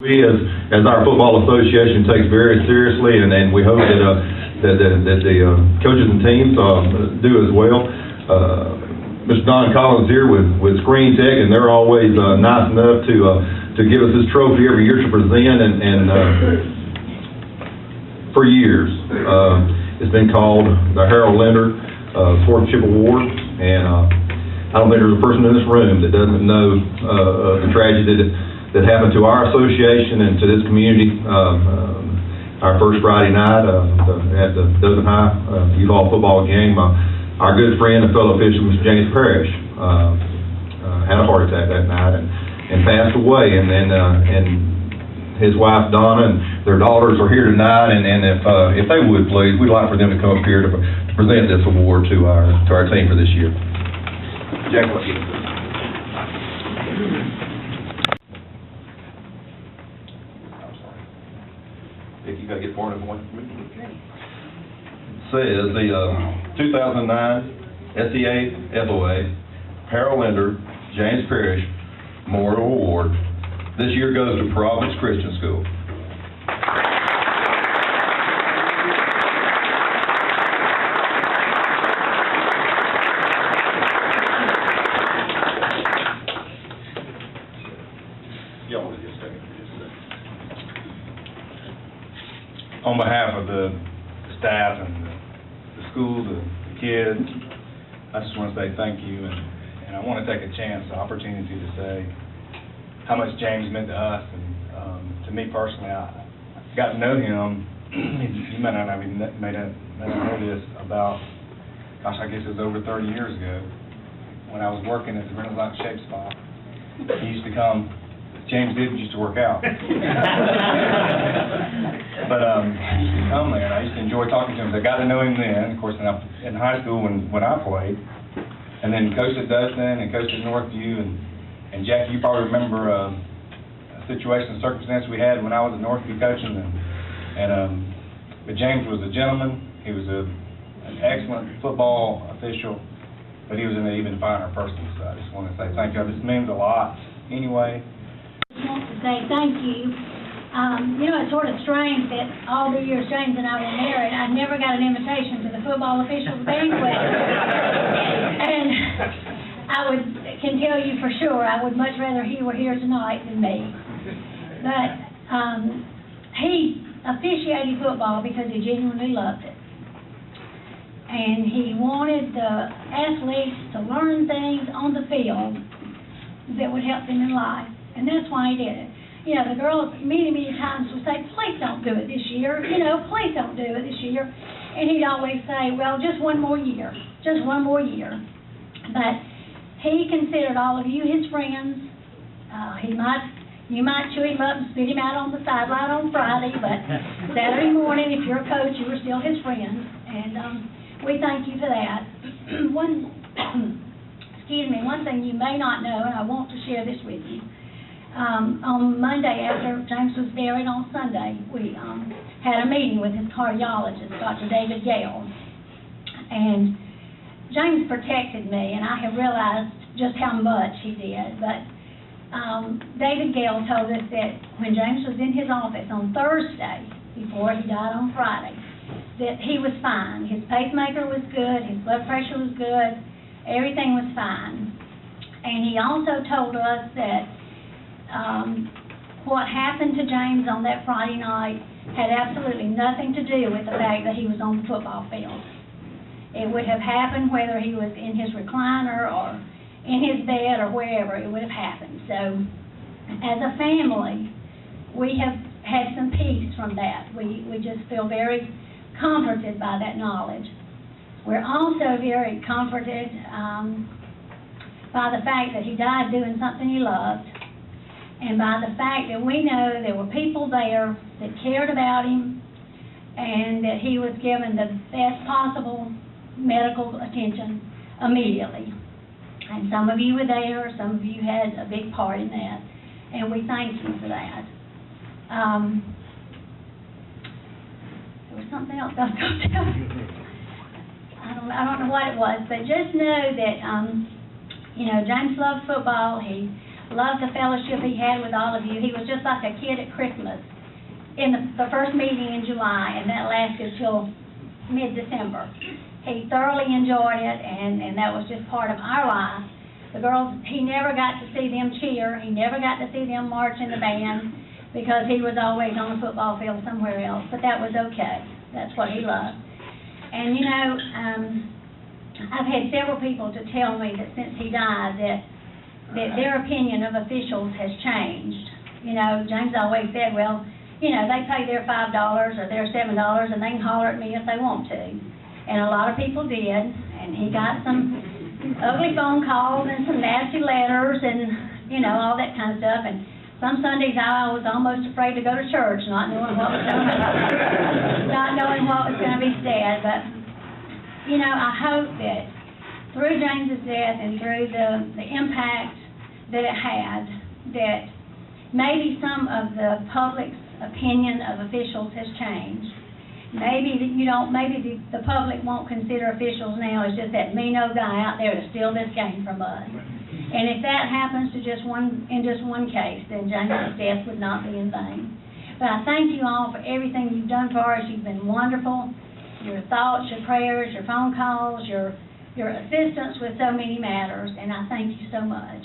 We, as our football association, takes very seriously, and we hope that the coaches and teams do as well. Mr. Don Collins here with Screen Tech, and they're always nice enough to give us this trophy every year to present, and for years it's been called the Harold Linder Sportsmanship Award, and I don't think there's a person in this room that doesn't know the tragedy that happened to our association and to this community. Our first Friday night at the DOTHAN High youth all football game, our good friend and fellow official, Mr. James Parrish, had a heart attack that night and passed away. And his wife Donna and their daughters are here tonight. And if they would please, we'd like for them to come up here to present this award to our team for this year. Jack, what you? If you got to get more than one. Says the 2009 SEA FOA Harold Linder James Parrish Memorial Award this year goes to Providence Christian School. Y'all want to just take it for just a second. On behalf of the staff and the school, the kids, I just want to say thank you, and I want to take a chance, the opportunity to say how much James meant to us, and to me personally. I got to know him. You may not know this about, gosh, I guess it was over 30 years ago when I was working at the Renaissance Shape Spa. He used to come. James used to work out. But he used to come there, and I used to enjoy talking to him. I got to know him then, of course, in high school when I played, and then coached at DOTHAN and coached at Northview. And Jack, you probably remember a situation, a circumstance we had when I was at Northview coaching. But James was a gentleman. He was an excellent football official, but he was an even finer person. So I just want to say thank you. This means a lot. Anyway. I want to say thank you. You know, it's sort of strange that all the years James and I were married, I never got an invitation to the football officials banquet. And I can tell you for sure, I would much rather he were here tonight than me. But he officiated football because he genuinely loved it. And he wanted the athletes to learn things on the field that would help them in life. And that's why he did it. You know, the girls many times would say, please don't do it this year. You know, please don't do it this year. And he'd always say, well, just one more year. Just one more year. But he considered all of you his friends. You might chew him up and spit him out on the sideline on Friday, but Saturday morning, if you're a coach, you were still his friend. And we thank you for that. One thing you may not know, and I want to share this with you. On Monday, after James was buried on Sunday, we had a meeting with his cardiologist, Dr. David Gale. And James protected me, and I have realized just how much he did. But David Gale told us that when James was in his office on Thursday, before he died on Friday, that he was fine. His pacemaker was good, his blood pressure was good, everything was fine. And he also told us that what happened to James on that Friday night had absolutely nothing to do with the fact that he was on the football field. It would have happened whether he was in his recliner or in his bed or wherever, it would have happened. So, as a family, we have had some peace from that. We just feel very comforted by that knowledge. We're also very comforted by the fact that he died doing something he loved, and by the fact that we know there were people there that cared about him and that he was given the best possible medical attention immediately. And some of you were there, some of you had a big part in that, and we thank you for that. There was something else I was going to tell you. I don't know what it was, but just know that, you know, James loved football. He loved the fellowship he had with all of you. He was just like a kid at Christmas in the first meeting in July, and that lasted till mid-December. He thoroughly enjoyed it, and that was just part of our life. The girls, he never got to see them cheer. He never got to see them march in the band because he was always on the football field somewhere else, but that was okay. That's what he loved. And, you know, I've had several people to tell me that since he died that their opinion of officials has changed. You know, James always said, well, you know, they pay their $5 or their $7 and they can holler at me if they want to. And a lot of people did, and he got some ugly phone calls and some nasty letters and, you know, all that kind of stuff. And some Sundays I was almost afraid to go to church, not knowing what was going to be said. But, you know, I hope that through James's death and through the impact that it had, that maybe some of the public's opinion of officials has changed. Maybe the public won't consider officials now as just that mean old guy out there to steal this game from us. And if that happens in just one case, then James's death would not be in vain. But I thank you all for everything you've done for us. You've been wonderful. Your thoughts, your prayers, your phone calls, your assistance with so many matters, and I thank you so much.